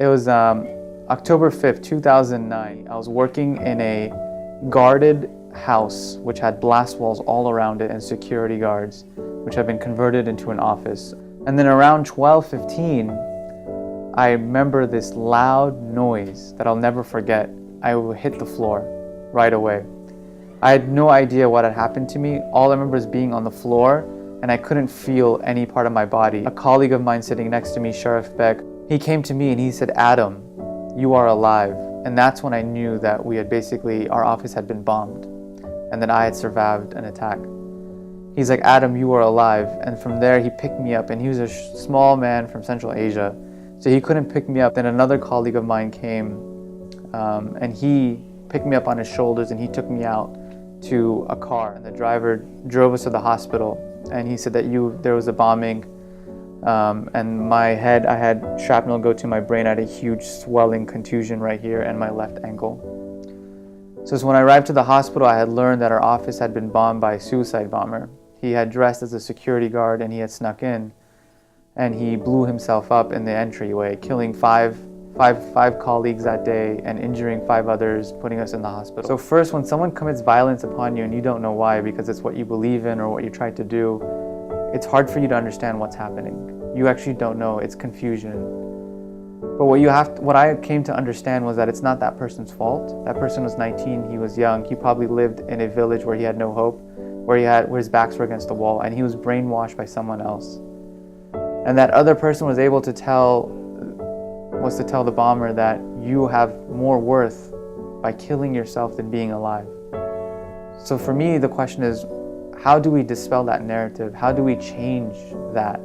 It was October 5th, 2009. I was working in a guarded house which had blast walls all around it and security guards, which had been converted into an office. And then around 12:15, I remember this loud noise that I'll never forget. I would hit the floor right away. I had no idea what had happened to me. All I remember is being on the floor and I couldn't feel any part of my body. A colleague of mine sitting next to me, Sharif Beck, he came to me and he said, "Adam, you are alive." And that's when I knew that our office had been bombed and that I had survived an attack. He's like, "Adam, you are alive." And from there he picked me up, and he was a small man from Central Asia, so he couldn't pick me up. Then another colleague of mine came and he picked me up on his shoulders and he took me out to a car, and the driver drove us to the hospital, and he said that there was a bombing, and I had shrapnel go to my brain. I had a huge swelling contusion right here and my left ankle. So when I arrived to the hospital, I had learned that our office had been bombed by a suicide bomber. He had dressed as a security guard and he had snuck in, and he blew himself up in the entryway, killing five colleagues that day and injuring 5 others, putting us in the hospital. So first, when someone commits violence upon you and you don't know why, because it's what you believe in or what you tried to do, it's hard for you to understand what's happening. You actually don't know. It's confusion. But what I came to understand was that it's not that person's fault. That person was 19, he was young, he probably lived in a village where he had no hope, where his backs were against the wall, and he was brainwashed by someone else. And that other person was able to tell the bomber that you have more worth by killing yourself than being alive. So for me, the question is, how do we dispel that narrative? How do we change that?